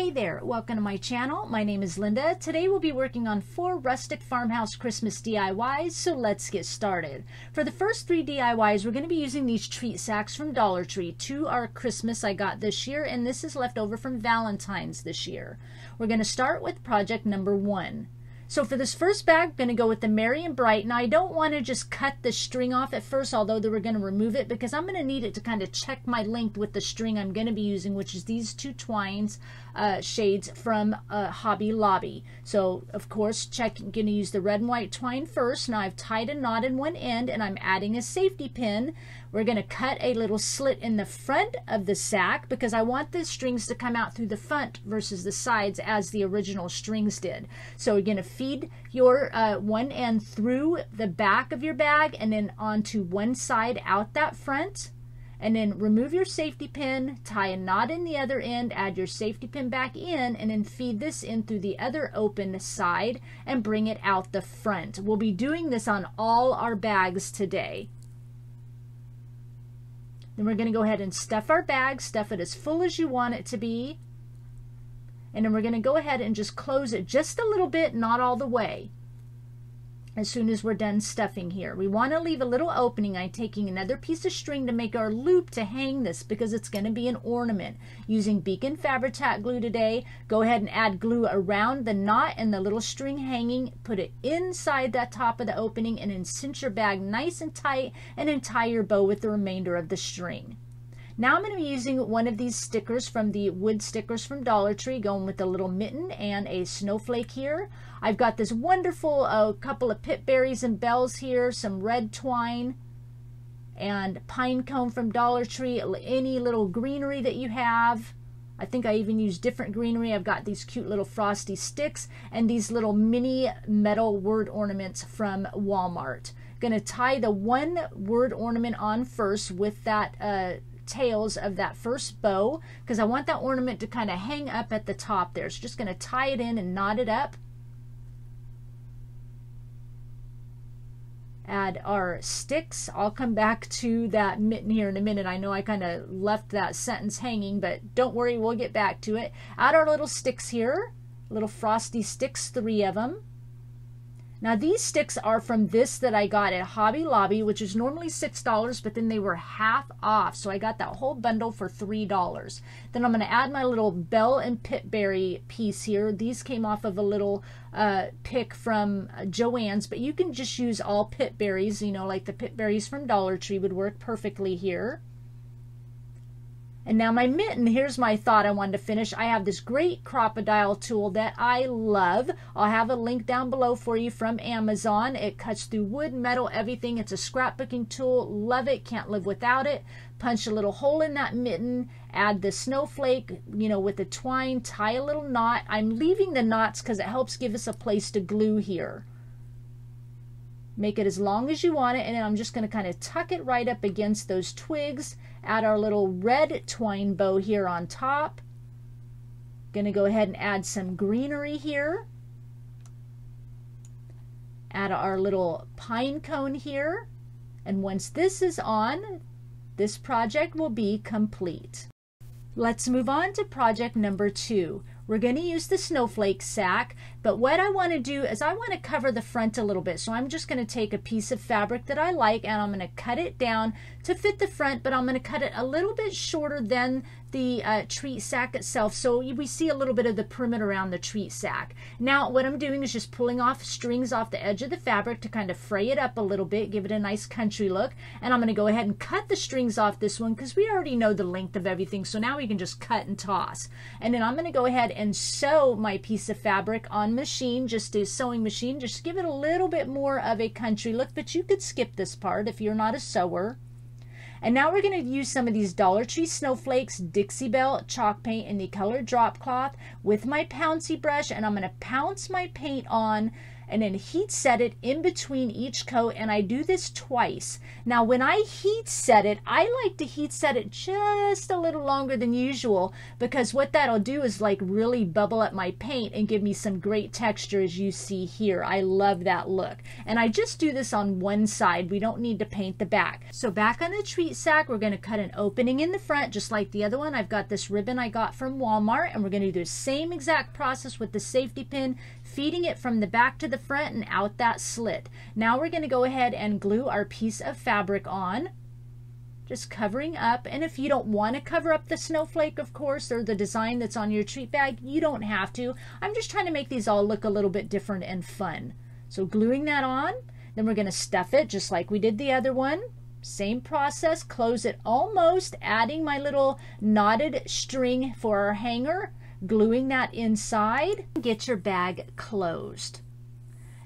Hey there, welcome to my channel. My name is Linda. Today we'll be working on 4 rustic farmhouse Christmas DIYs, so let's get started. For the first 3 DIYs, we're going to be using these treat sacks from Dollar Tree. 2 are Christmas I got this year, and this is left over from Valentine's this year. We're going to start with project number 1. So for this first bag, I'm going to go with the Merry and Bright. Now I don't want to just cut the string off at first, although we're going to remove it because I'm going to need it to kind of check my length with the string I'm going to be using, which is these 2 twines shades from Hobby Lobby. So of course, going to use the red and white twine first. Now I've tied a knot in one end and I'm adding a safety pin. We're going to cut a little slit in the front of the sack because I want the strings to come out through the front versus the sides as the original strings did. So you're going to feed your one end through the back of your bag and then onto one side out that front. And then remove your safety pin, tie a knot in the other end, add your safety pin back in, and then feed this in through the other open side and bring it out the front. We'll be doing this on all our bags today. Then we're going to go ahead and stuff our bag, stuff it as full as you want it to be. And then we're going to go ahead and just close it just a little bit, not all the way. As soon as we're done stuffing here, we want to leave a little opening. I'm taking another piece of string to make our loop to hang this because it's going to be an ornament. Using Beacon Fabri-Tac glue today, go ahead and add glue around the knot and the little string hanging. Put it inside that top of the opening and then cinch your bag nice and tight and then tie your bow with the remainder of the string. Now I'm going to be using one of these stickers from the wood stickers from Dollar Tree, going with a little mitten and a snowflake here. I've got this wonderful couple of pip berries and bells here, some red twine, and pine cone from Dollar Tree, any little greenery that you have. I think I even use different greenery. I've got these cute little frosty sticks and these little mini metal word ornaments from Walmart. Going to tie the one word ornament on first with that tails of that first bow because I want that ornament to kind of hang up at the top there. So just going to tie it in and knot it up. Add our sticks. I'll come back to that mitten here in a minute. I know I kind of left that sentence hanging, but don't worry, we'll get back to it. Add our little sticks here, little frosty sticks, 3 of them. Now these sticks are from this that I got at Hobby Lobby, which is normally $6, but then they were half off. So I got that whole bundle for $3. Then I'm going to add my little bell and pipberry piece here. These came off of a little pick from Joann's, but you can just use all pipberries, you know, like the pipberries from Dollar Tree would work perfectly here. And now my mitten, here's my thought I wanted to finish. I have this great crocodile tool that I love. I'll have a link down below for you from Amazon. It cuts through wood, metal, everything. It's a scrapbooking tool. Love it. Can't live without it. Punch a little hole in that mitten. Add the snowflake, you know, with the twine. Tie a little knot. I'm leaving the knots because it helps give us a place to glue here. Make it as long as you want it, and then I'm just going to kind of tuck it right up against those twigs. Add our little red twine bow here on top. Going to go ahead and add some greenery here. Add our little pine cone here. And once this is on, this project will be complete. Let's move on to project number 2. We're going to use the snowflake sack, but what I want to do is I want to cover the front a little bit. So I'm just going to take a piece of fabric that I like and I'm going to cut it down to fit the front, but I'm going to cut it a little bit shorter than the treat sack itself, so we see a little bit of the perimeter around the treat sack. Now what I'm doing is just pulling off strings off the edge of the fabric to kind of fray it up a little bit, give it a nice country look, and I'm going to go ahead and cut the strings off this one because we already know the length of everything, so now we can just cut and toss. And then I'm going to go ahead and sew my piece of fabric on machine, just a sewing machine, just give it a little bit more of a country look, but you could skip this part if you're not a sewer. And now we're going to use some of these Dollar Tree snowflakes, Dixie Belle chalk paint in the color drop cloth with my pouncy brush, and I'm going to pounce my paint on and then heat set it in between each coat, and I do this twice. Now when I heat set it, I like to heat set it just a little longer than usual, because what that'll do is like really bubble up my paint and give me some great texture, as you see here. I love that look. And I just do this on one side. We don't need to paint the back. So back on the treat sack, we're going to cut an opening in the front just like the other one. I've got this ribbon I got from Walmart, and we're going to do the same exact process with the safety pin, feeding it from the back to the front and out that slit. Now we're going to go ahead and glue our piece of fabric on, just covering up. And if you don't want to cover up the snowflake, of course, or the design that's on your treat bag, you don't have to. I'm just trying to make these all look a little bit different and fun. So gluing that on, then we're going to stuff it just like we did the other one. Same process, close it almost, adding my little knotted string for our hanger, gluing that inside. Get your bag closed.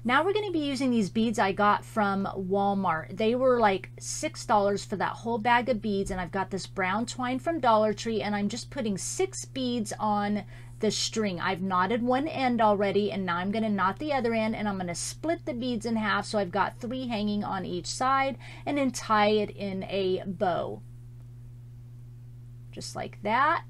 Now we're going to be using these beads I got from Walmart. They were like $6 for that whole bag of beads, and I've got this brown twine from Dollar Tree, and I'm just putting 6 beads on the string. I've knotted one end already, and now I'm going to knot the other end, and I'm going to split the beads in half, so I've got 3 hanging on each side, and then tie it in a bow. Just like that.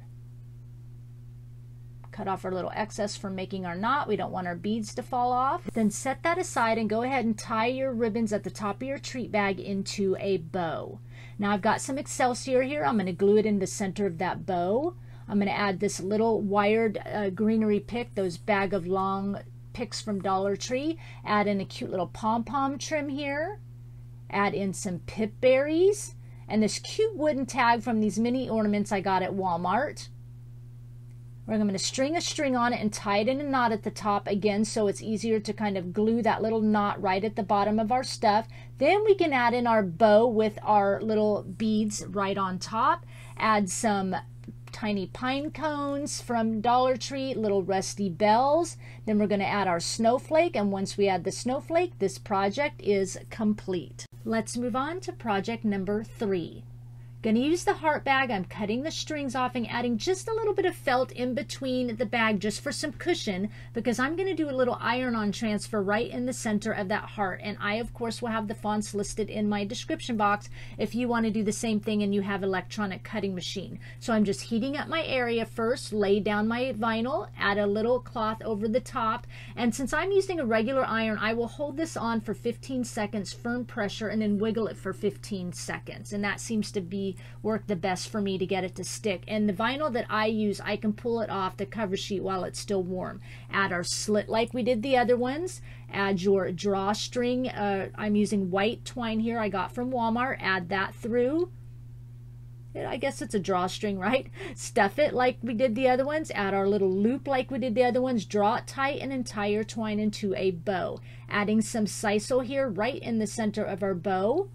Cut off our little excess from making our knot. We don't want our beads to fall off. Then set that aside and go ahead and tie your ribbons at the top of your treat bag into a bow. Now I've got some Excelsior here. I'm going to glue it in the center of that bow. I'm going to add this little wired greenery pick, those bag of long picks from Dollar Tree. Add in a cute little pom-pom trim here. Add in some pip berries and this cute wooden tag from these mini ornaments I got at Walmart. I'm going to string a string on it and tie it in a knot at the top again, so it's easier to kind of glue that little knot right at the bottom of our stuff. Then we can add in our bow with our little beads right on top. Add some tiny pine cones from Dollar Tree, little rusty bells. Then we're going to add our snowflake, and once we add the snowflake, this project is complete. Let's move on to project number 3. Going to use the heart bag. I'm cutting the strings off and adding just a little bit of felt in between the bag just for some cushion, because I'm going to do a little iron-on transfer right in the center of that heart. And I, of course, will have the fonts listed in my description box if you want to do the same thing and you have electronic cutting machine. So I'm just heating up my area first, lay down my vinyl, add a little cloth over the top. And since I'm using a regular iron, I will hold this on for 15 seconds, firm pressure, and then wiggle it for 15 seconds. And that seems to be work the best for me to get it to stick. And the vinyl that I use, I can pull it off the cover sheet while it's still warm. Add our slit like we did the other ones. Add your drawstring. I'm using white twine here I got from Walmart. Add that through. I guess it's a drawstring, right? Stuff it like we did the other ones. Add our little loop like we did the other ones. Draw it tight and then tie your twine into a bow. Adding some sisal here right in the center of our bow.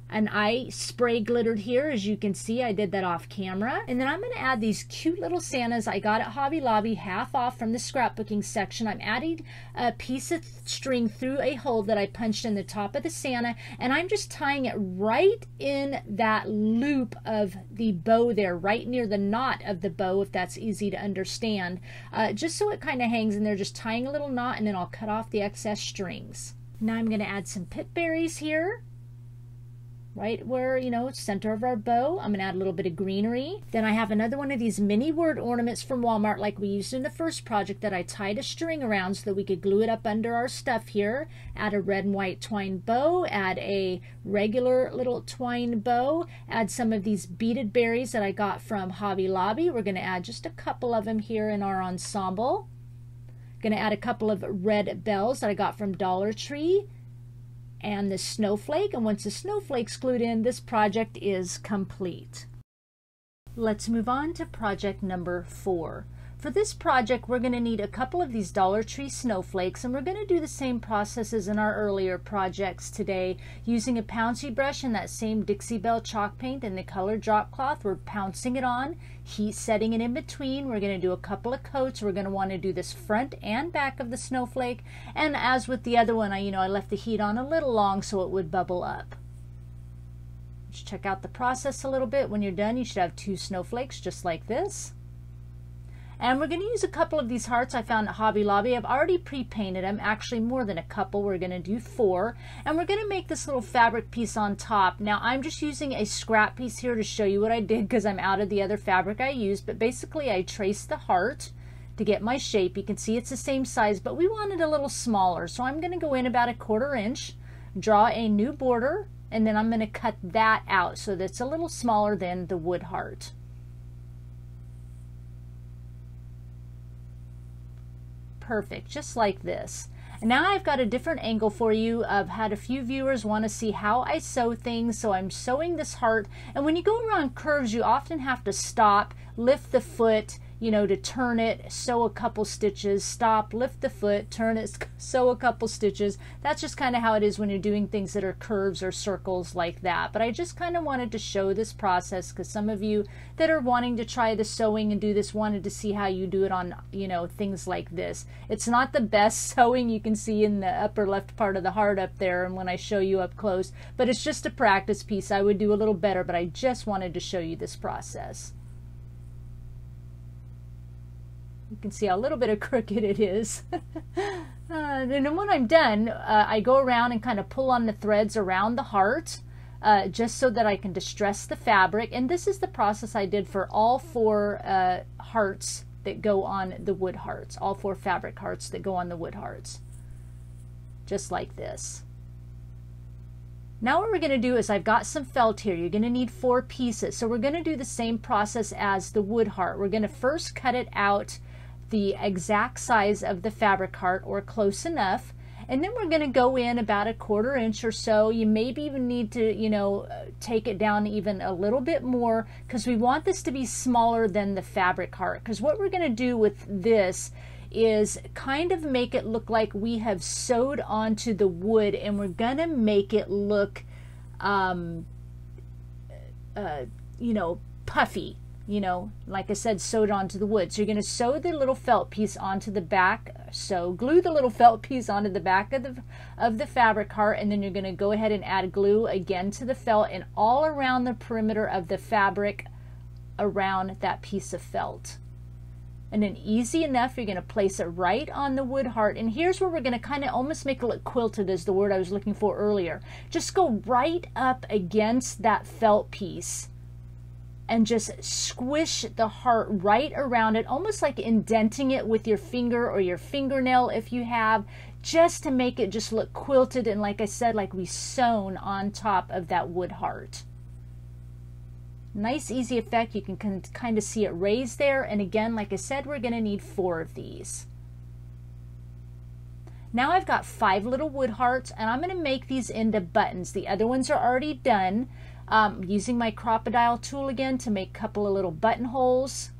And I spray glittered here, as you can see. I did that off camera. And then I'm going to add these cute little Santas I got at Hobby Lobby, half off from the scrapbooking section. I'm adding a piece of string through a hole that I punched in the top of the Santa, and I'm just tying it right in that loop of the bow there, right near the knot of the bow, if that's easy to understand, just so it kind of hangs in there. Just tying a little knot, and then I'll cut off the excess strings. Now I'm going to add some pip berries here, right where, center of our bow. I'm going to add a little bit of greenery. Then I have another one of these mini word ornaments from Walmart like we used in the first project that I tied a string around so that we could glue it up under our stuff here. Add a red and white twine bow. Add a regular little twine bow. Add some of these beaded berries that I got from Hobby Lobby. We're going to add just a couple of them here in our ensemble. Going to add a couple of red bells that I got from Dollar Tree. And the snowflake, and once the snowflake's glued in, this project is complete. Let's move on to project number 4. For this project, we're going to need a couple of these Dollar Tree snowflakes, and we're going to do the same processes in our earlier projects today. Using a pouncy brush and that same Dixie Belle chalk paint and the color drop cloth, we're pouncing it on, heat setting it in between. We're going to do a couple of coats. We're going to want to do this front and back of the snowflake, and as with the other one, I left the heat on a little long so it would bubble up. Just check out the process a little bit. When you're done, you should have 2 snowflakes just like this. And we're going to use a couple of these hearts I found at Hobby Lobby. I've already pre-painted them, actually more than a couple. We're going to do 4. And we're going to make this little fabric piece on top. Now I'm just using a scrap piece here to show you what I did because I'm out of the other fabric I used. But basically I traced the heart to get my shape. You can see it's the same size, but we want it a little smaller. So I'm going to go in about 1/4 inch, draw a new border, and then I'm going to cut that out so that it's a little smaller than the wood heart. Perfect, just like this. And now I've got a different angle for you. I've had a few viewers want to see how I sew things, so I'm sewing this heart. And when you go around curves, you often have to stop, lift the foot, you know, to turn it, sew a couple stitches, stop, lift the foot, turn it, sew a couple stitches. That's just kind of how it is when you're doing things that are curves or circles like that. But I just kind of wanted to show this process because some of you that are wanting to try the sewing and do this wanted to see how you do it on, you know, things like this. It's not the best sewing you can see in the upper left part of the heart up there and when I show you up close, but it's just a practice piece. I would do a little better, but I just wanted to show you this process. You can see a little bit of crooked it is. And then when I'm done, I go around and kind of pull on the threads around the heart just so that I can distress the fabric. And this is the process I did for all 4 hearts that go on the wood hearts, all 4 fabric hearts that go on the wood hearts. Just like this. Now what we're going to do is I've got some felt here. You're going to need 4 pieces. So we're going to do the same process as the wood heart. We're going to first cut it out the exact size of the fabric heart or close enough, and then we're going to go in about 1/4 inch or so. You maybe even need to, you know, take it down even a little bit more because we want this to be smaller than the fabric heart, because what we're going to do with this is kind of make it look like we have sewed onto the wood, and we're going to make it look you know, puffy. You know, like I said, sewed onto the wood. So you're going to sew the little felt piece onto the back. So glue the little felt piece onto the back of the fabric heart, and then you're going to go ahead and add glue again to the felt and all around the perimeter of the fabric around that piece of felt. And then easy enough, you're going to place it right on the wood heart. And here's where we're going to kind of almost make it look quilted, is the word I was looking for earlier. Just go right up against that felt piece and just squish the heart right around it, almost like indenting it with your finger or your fingernail if you have, just to make it just look quilted and, like I said, like we sewn on top of that wood heart. Nice easy effect. You can kind of see it raised there, and again, like I said, we're going to need 4 of these. Now I've got 5 little wood hearts, and I'm going to make these into buttons. The other ones are already done. Using my crocodile tool again to make a couple of little buttonholes.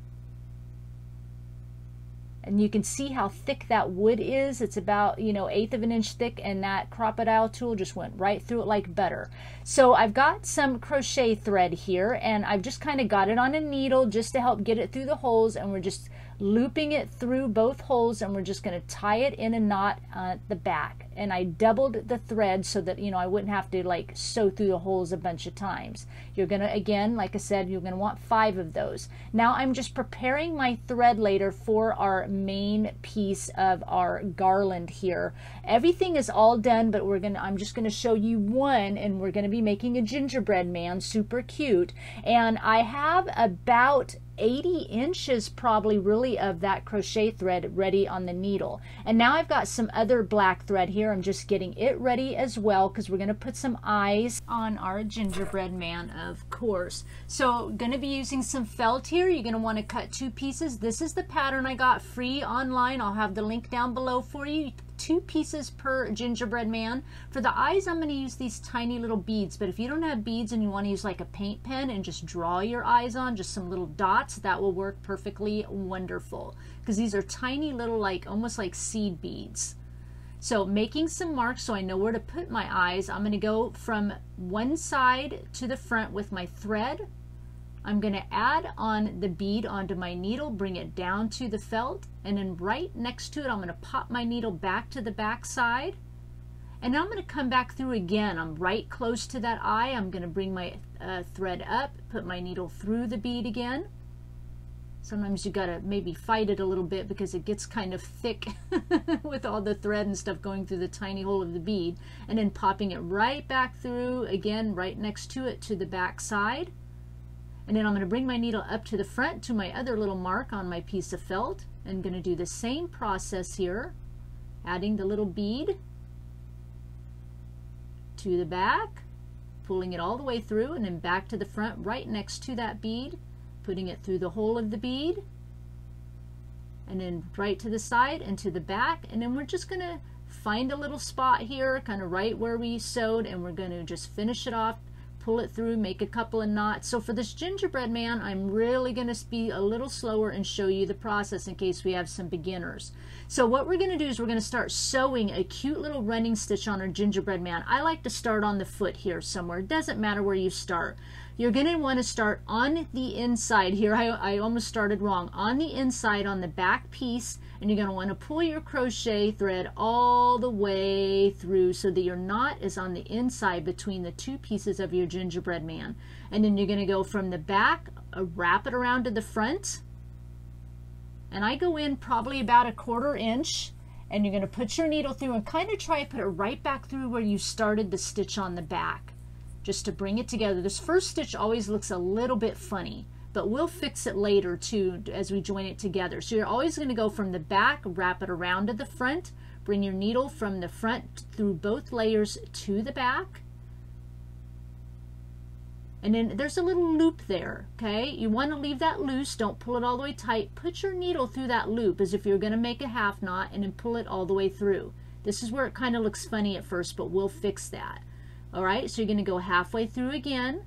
And you can see how thick that wood is. It's about, you know, 1/8 of an inch thick, and that crocodile tool just went right through it like butter. So I've got some crochet thread here, and I've just kind of got it on a needle just to help get it through the holes, and we're just looping it through both holes, and we're just going to tie it in a knot at the back. And I doubled the thread so that, you know, I wouldn't have to like sew through the holes a bunch of times. You're going to, again, like I said, you're going to want 5 of those. Now I'm just preparing my thread later for our main piece of our garland here. Everything is all done, but I'm just going to show you one, and we're going to be making a gingerbread man, super cute. And I have about 80 inches probably really of that crochet thread ready on the needle. And now I've got some other black thread here. I'm just getting it ready as well because we're going to put some eyes on our gingerbread man, of course. So going to be using some felt here. You're going to want to cut 2 pieces. This is the pattern I got free online. I'll have the link down below for you. 2 pieces per gingerbread man. For the eyes, I'm going to use these tiny little beads, but if you don't have beads and you want to use like a paint pen and just draw your eyes on, just some little dots, that will work perfectly wonderful, because these are tiny little, like almost like seed beads. So making some marks so I know where to put my eyes, I'm going to go from one side to the front with my thread. I'm going to add on the bead onto my needle, bring it down to the felt, and then right next to it I'm going to pop my needle back to the back side, and now I'm going to come back through again. I'm right close to that eye. I'm going to bring my thread up, put my needle through the bead again, Sometimes you gotta maybe fight it a little bit because it gets kind of thick with all the thread and stuff going through the tiny hole of the bead, and then popping it right back through again right next to it to the back side. And then I'm going to bring my needle up to the front to my other little mark on my piece of felt, and going to do the same process here, adding the little bead to the back, pulling it all the way through, and then back to the front right next to that bead, putting it through the hole of the bead, and then right to the side and to the back. And then we're just going to find a little spot here kind of right where we sewed, and we're going to just finish it off, pull it through, make a couple of knots. So for this gingerbread man, I'm really going to be a little slower and show you the process in case we have some beginners. So what we're going to do is we're going to start sewing a cute little running stitch on our gingerbread man. I like to start on the foot here somewhere. It doesn't matter where you start. You're going to want to start on the inside here. I almost started wrong. On the inside on the back piece, and you're going to want to pull your crochet thread all the way through so that your knot is on the inside between the two pieces of your gingerbread man. And then you're going to go from the back, wrap it around to the front, and I go in probably about 1/4 inch, and you're going to put your needle through and kind of try to put it right back through where you started the stitch on the back, just to bring it together. This first stitch always looks a little bit funny, but we'll fix it later too as we join it together. So you're always going to go from the back, wrap it around to the front, bring your needle from the front through both layers to the back, and then there's a little loop there, okay? You want to leave that loose, don't pull it all the way tight. Put your needle through that loop as if you're going to make a half knot, and then pull it all the way through. This is where it kind of looks funny at first, but we'll fix that. All right, so you're going to go halfway through again,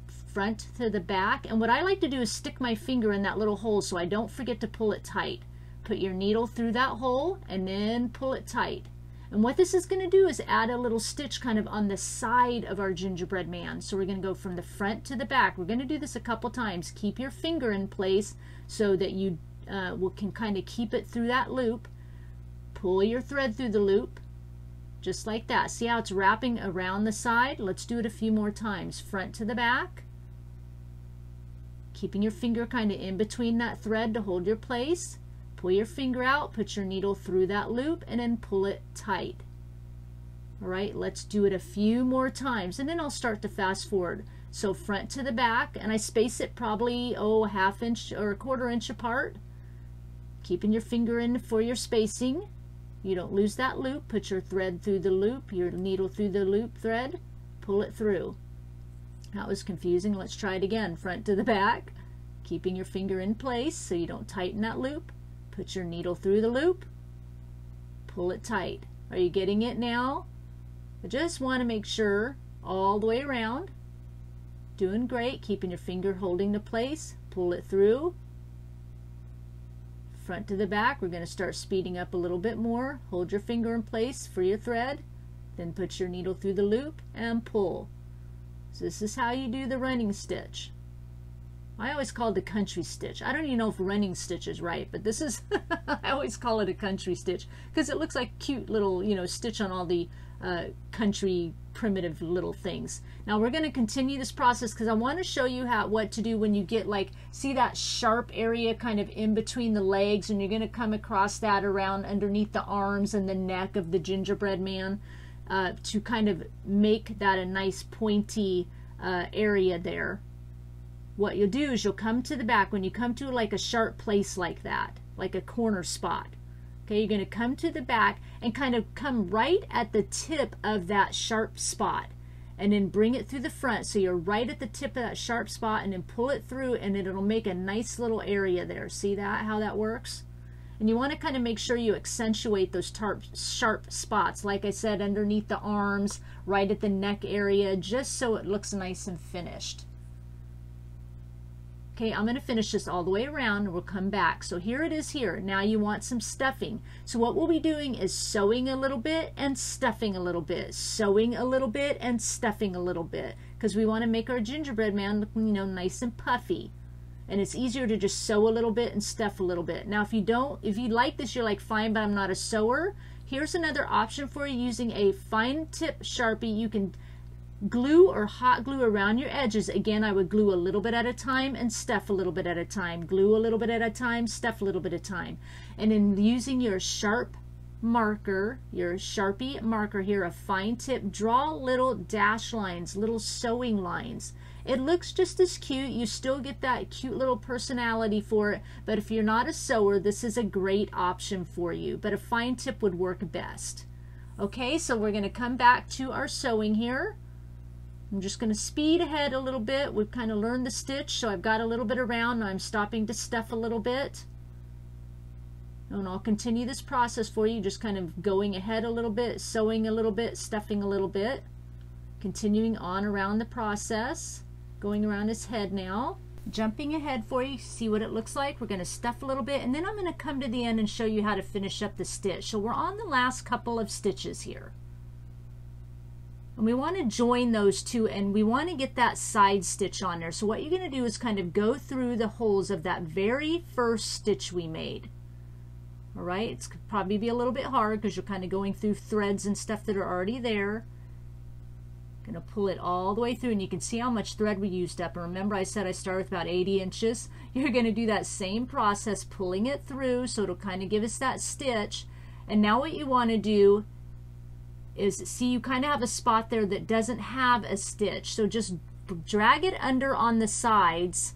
front to the back, and what I like to do is stick my finger in that little hole so I don't forget to pull it tight. Put your needle through that hole and then pull it tight. And what this is going to do is add a little stitch kind of on the side of our gingerbread man. So we're going to go from the front to the back. We're going to do this a couple times. Keep your finger in place so that you can kind of keep it through that loop. Pull your thread through the loop, just like that. See how it's wrapping around the side? Let's do it a few more times. Front to the back. Keeping your finger kind of in between that thread to hold your place. Pull your finger out, put your needle through that loop, and then pull it tight. All right, let's do it a few more times, and then I'll start to fast forward. So front to the back, and I space it probably, a 1/2 inch or 1/4 inch apart. Keeping your finger in for your spacing. You don't lose that loop. Put your thread through the loop, your needle through the loop thread, pull it through. That was confusing. Let's try it again. Front to the back, keeping your finger in place so you don't tighten that loop. Put your needle through the loop, pull it tight. Are you getting it now? I just want to make sure all the way around. Doing great. Keeping your finger holding the place, pull it through. Front to the back, we're going to start speeding up a little bit more. Hold your finger in place for your thread, then put your needle through the loop and pull. So this is how you do the running stitch. I always call it a country stitch. I don't even know if running stitch is right, but this is, I always call it a country stitch because it looks like cute little, stitch on all the country primitive little things. Now we're going to continue this process because I want to show you what to do when you get see that sharp area kind of in between the legs, and you're going to come across that around underneath the arms and the neck of the gingerbread man to kind of make that a nice pointy area there. What you'll do is you'll come to the back when you come to a sharp place like that, like a corner spot. Okay, you're going to come to the back and kind of come right at the tip of that sharp spot, and then bring it through the front so you're right at the tip of that sharp spot, and then pull it through, and it'll make a nice little area there. See that, how that works? And you want to kind of make sure you accentuate those sharp spots, like I said, underneath the arms, right at the neck area, just so it looks nice and finished. Okay, I'm going to finish this all the way around, and we'll come back. So here it is here. Now you want some stuffing. So what we'll be doing is sewing a little bit and stuffing a little bit, sewing a little bit and stuffing a little bit, because we want to make our gingerbread man look, nice and puffy. And it's easier to just sew a little bit and stuff a little bit. Now if you like this, you're like, fine, but I'm not a sewer. Here's another option for you using a fine tip Sharpie. You can glue or hot glue around your edges. Again, I would glue a little bit at a time and stuff a little bit at a time. Glue a little bit at a time, stuff a little bit at a time. And in using your sharp marker, your Sharpie marker here, a fine tip, draw little dash lines, little sewing lines. It looks just as cute. You still get that cute little personality for it, but if you're not a sewer, this is a great option for you, but a fine tip would work best. Okay, so we're going to come back to our sewing here. I'm just going to speed ahead a little bit. We've kind of learned the stitch, so I've got a little bit around. Now I'm stopping to stuff a little bit. And I'll continue this process for you, just kind of going ahead a little bit, sewing a little bit, stuffing a little bit, continuing on around the process, going around his head now. Jumping ahead for you, see what it looks like. We're going to stuff a little bit, and then I'm going to come to the end and show you how to finish up the stitch. So we're on the last couple of stitches here. And we want to join those two, and we want to get that side stitch on there. So what you're going to do is kind of go through the holes of that very first stitch we made. All right, it's probably be a little bit hard because you're kind of going through threads and stuff that are already there. Going to pull it all the way through, and you can see how much thread we used up. And remember, I said I started with about 80 inches. You're going to do that same process, pulling it through, so it'll kind of give us that stitch. And now what you want to do is, see, you kind of have a spot there that doesn't have a stitch. So just drag it under on the sides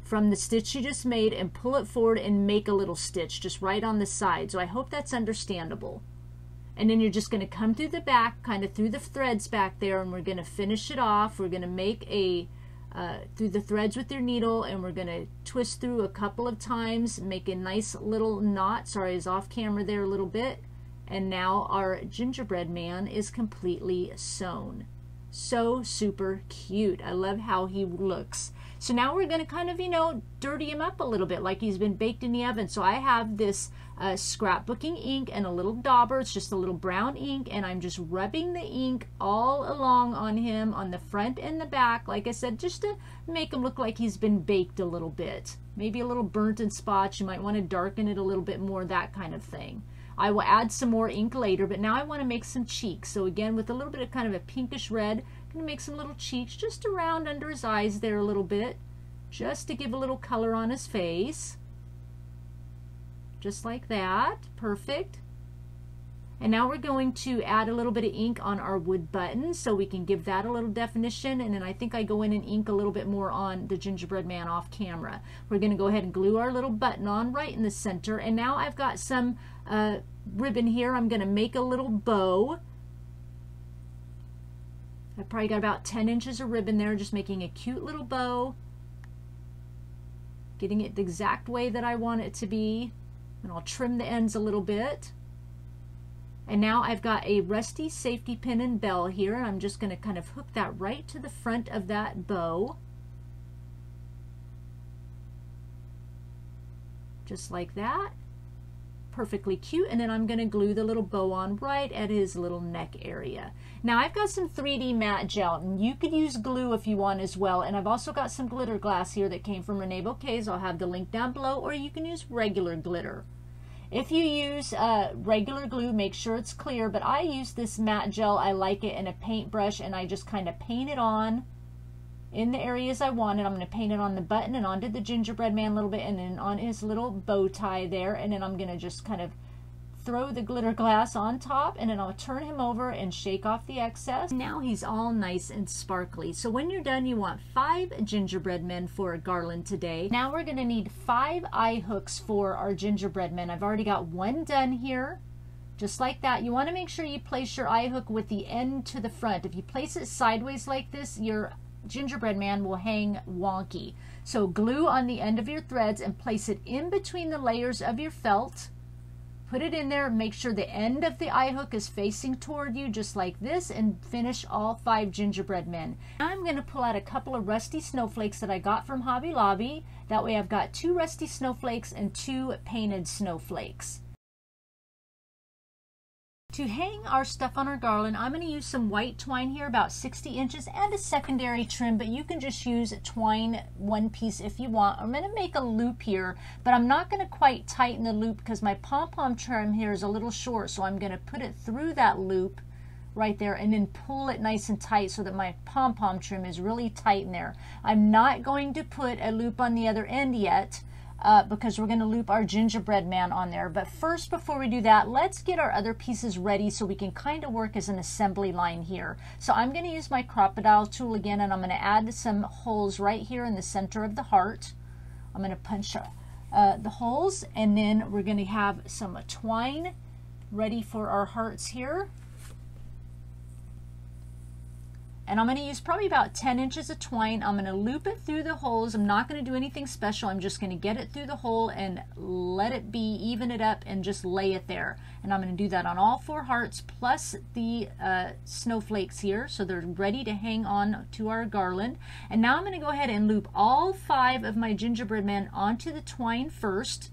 from the stitch you just made and pull it forward and make a little stitch just right on the side. So I hope that's understandable. And then you're just going to come through the back, kind of through the threads back there, and we're going to finish it off. We're going to make a through the threads with your needle, and we're going to twist through a couple of times, make a nice little knot. Sorry, I was off camera there a little bit. And now our gingerbread man is completely sewn. So super cute. I love how he looks. So now we're going to kind of, you know, dirty him up a little bit like he's been baked in the oven. So I have this scrapbooking ink and a little dauber. It's just a little brown ink, and I'm just rubbing the ink all along on him on the front and the back, like I said, just to make him look like he's been baked a little bit. Maybe a little burnt in spots. You might want to darken it a little bit more, that kind of thing. I will add some more ink later, but now I want to make some cheeks. So again, with a little bit of kind of a pinkish red, I'm going to make some little cheeks just around under his eyes there a little bit, just to give a little color on his face. Just like that. Perfect. And now we're going to add a little bit of ink on our wood button so we can give that a little definition. And then I think I go in and ink a little bit more on the gingerbread man off camera. We're going to go ahead and glue our little button on right in the center. And now I've got some ribbon here. I'm going to make a little bow. I've probably got about 10 inches of ribbon there, just making a cute little bow. Getting it the exact way that I want it to be. And I'll trim the ends a little bit. And now I've got a rusty safety pin and bell here, and I'm just going to kind of hook that right to the front of that bow. Just like that. Perfectly cute. And then I'm going to glue the little bow on right at his little neck area. Now I've got some 3D matte gel, and you could use glue if you want as well. And I've also got some glitter glass here that came from Reneabouquets. I'll have the link down below, or you can use regular glitter. If you use regular glue, make sure it's clear, but I use this matte gel. I like it in a paintbrush, and I just kind of paint it on in the areas I want it. I'm going to paint it on the button and onto the gingerbread man a little bit, and then on his little bow tie there, and then I'm going to just kind of throw the glitter glass on top, and then I'll turn him over and shake off the excess. Now he's all nice and sparkly. So when you're done, you want 5 gingerbread men for a garland today. Now we're going to need 5 eye hooks for our gingerbread men. I've already got one done here. Just like that. You want to make sure you place your eye hook with the end to the front. If you place it sideways like this, your gingerbread man will hang wonky. So glue on the end of your threads and place it in between the layers of your felt. Put it in there, make sure the end of the eye hook is facing toward you just like this, and finish all 5 gingerbread men. Now I'm going to pull out a couple of rusty snowflakes that I got from Hobby Lobby. That way I've got 2 rusty snowflakes and 2 painted snowflakes. To hang our stuff on our garland, I'm going to use some white twine here, about 60 inches, and a secondary trim, but you can just use twine one piece if you want. I'm going to make a loop here, but I'm not going to quite tighten the loop because my pom-pom trim here is a little short, so I'm going to put it through that loop right there, and then pull it nice and tight so that my pom-pom trim is really tight in there. I'm not going to put a loop on the other end yet because we're going to loop our gingerbread man on there. But first, before we do that, let's get our other pieces ready so we can kind of work as an assembly line here. So I'm going to use my crocodile tool again, and I'm going to add some holes right here in the center of the heart. I'm going to punch the holes, and then we're going to have some twine ready for our hearts here. And I'm going to use probably about 10 inches of twine. I'm going to loop it through the holes. I'm not going to do anything special. I'm just going to get it through the hole and let it be, even it up, and just lay it there. And I'm going to do that on all 4 hearts plus the snowflakes here, so they're ready to hang on to our garland. And now I'm going to go ahead and loop all 5 of my gingerbread men onto the twine first,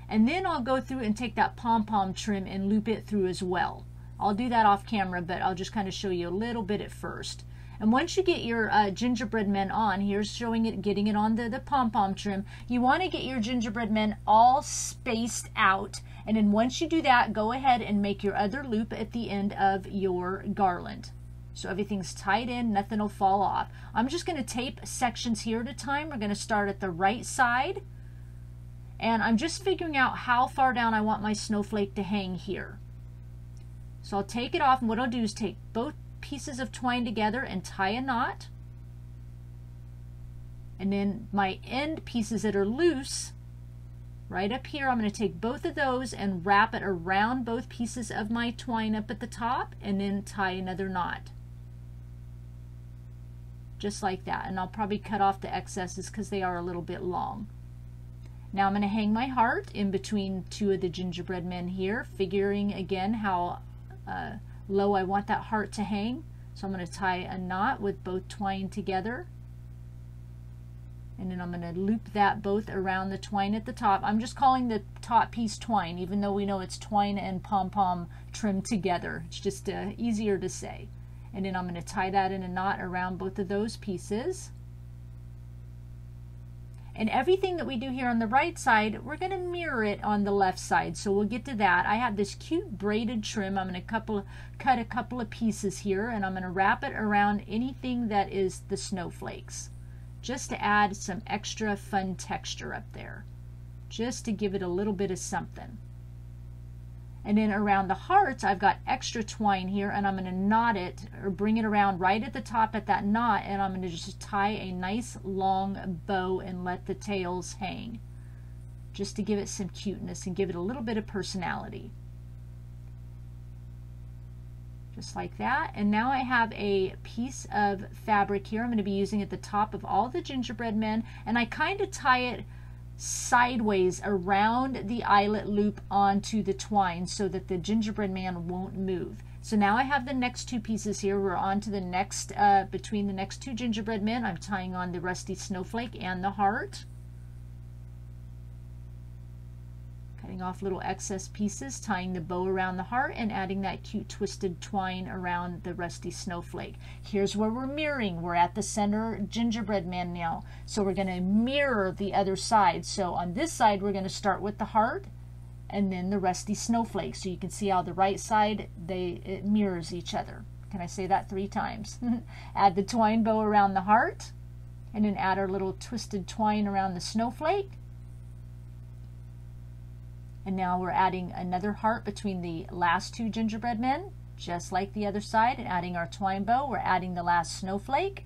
and then I'll go through and take that pom-pom trim and loop it through as well. I'll do that off camera, but I'll just kind of show you a little bit at first. And once you get your gingerbread men on, here's showing it, getting it on the pom-pom trim, you want to get your gingerbread men all spaced out. And then once you do that, go ahead and make your other loop at the end of your garland. So everything's tied in, nothing will fall off. I'm just going to tape sections here at a time. We're going to start at the right side. And I'm just figuring out how far down I want my snowflake to hang here. So I'll take it off, and what I'll do is take both pieces of twine together and tie a knot, and then my end pieces that are loose right up here, I'm going to take both of those and wrap it around both pieces of my twine up at the top, and then tie another knot just like that. And I'll probably cut off the excesses because they are a little bit long. Now I'm going to hang my heart in between 2 of the gingerbread men here, figuring again how low I want that heart to hang. So I'm going to tie a knot with both twine together, and then I'm going to loop that both around the twine at the top. I'm just calling the top piece twine, even though we know it's twine and pom-pom trim together. It's just easier to say. And then I'm going to tie that in a knot around both of those pieces. And everything that we do here on the right side, we're going to mirror it on the left side. So we'll get to that. I have this cute braided trim. I'm going to cut a couple of pieces here, and I'm going to wrap it around anything that is the snowflakes, just to add some extra fun texture up there, just to give it a little bit of something. And then around the hearts, I've got extra twine here, and I'm going to knot it, or bring it around right at the top at that knot, and I'm going to just tie a nice long bow and let the tails hang, just to give it some cuteness and give it a little bit of personality. Just like that. And now I have a piece of fabric here I'm going to be using at the top of all the gingerbread men, and I kind of tie it sideways around the eyelet loop onto the twine so that the gingerbread man won't move. So now I have the next 2 pieces here. We're on to the next, between the next 2 gingerbread men, I'm tying on the rusty snowflake and the heart. Cutting off little excess pieces, tying the bow around the heart, and adding that cute twisted twine around the rusty snowflake. Here's where we're mirroring. We're at the center gingerbread man now. So we're going to mirror the other side. So on this side, we're going to start with the heart and then the rusty snowflake. So you can see how the right side, it mirrors each other. Can I say that 3 times? Add the twine bow around the heart, and then add our little twisted twine around the snowflake. And now we're adding another heart between the last 2 gingerbread men, just like the other side, and adding our twine bow. We're adding the last snowflake,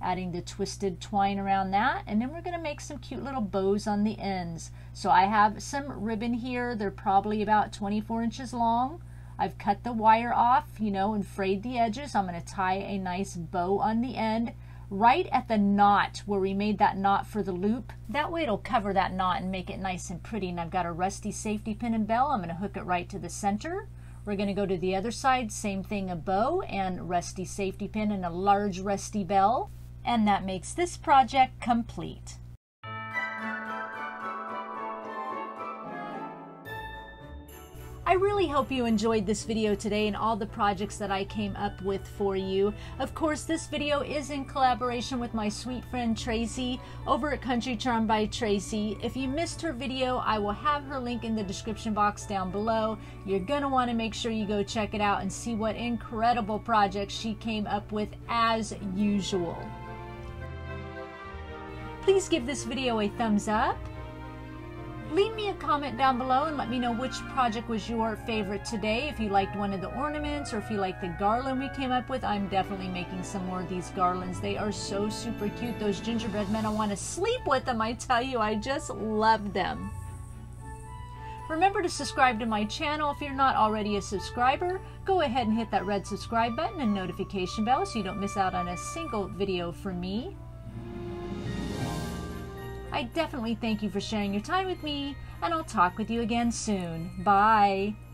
adding the twisted twine around that, and then we're going to make some cute little bows on the ends. So I have some ribbon here. They're probably about 24 inches long. I've cut the wire off, you know, and frayed the edges. I'm going to tie a nice bow on the end, right at the knot where we made that knot for the loop. That way it'll cover that knot and make it nice and pretty. And I've got a rusty safety pin and bell. I'm going to hook it right to the center. We're going to go to the other side, same thing, a bow and rusty safety pin and a large rusty bell. And that makes this project complete. I really hope you enjoyed this video today and all the projects that I came up with for you. Of course, this video is in collaboration with my sweet friend Tracy over at Country Charm by Tracy. If you missed her video, I will have her link in the description box down below. You're gonna want to make sure you go check it out and see what incredible projects she came up with as usual. Please give this video a thumbs up. Leave me a comment down below and let me know which project was your favorite today. If you liked one of the ornaments or if you liked the garland we came up with, I'm definitely making some more of these garlands. They are so super cute. Those gingerbread men, I want to sleep with them. I tell you, I just love them. Remember to subscribe to my channel. If you're not already a subscriber, go ahead and hit that red subscribe button and notification bell so you don't miss out on a single video from me. I definitely thank you for sharing your time with me, and I'll talk with you again soon. Bye!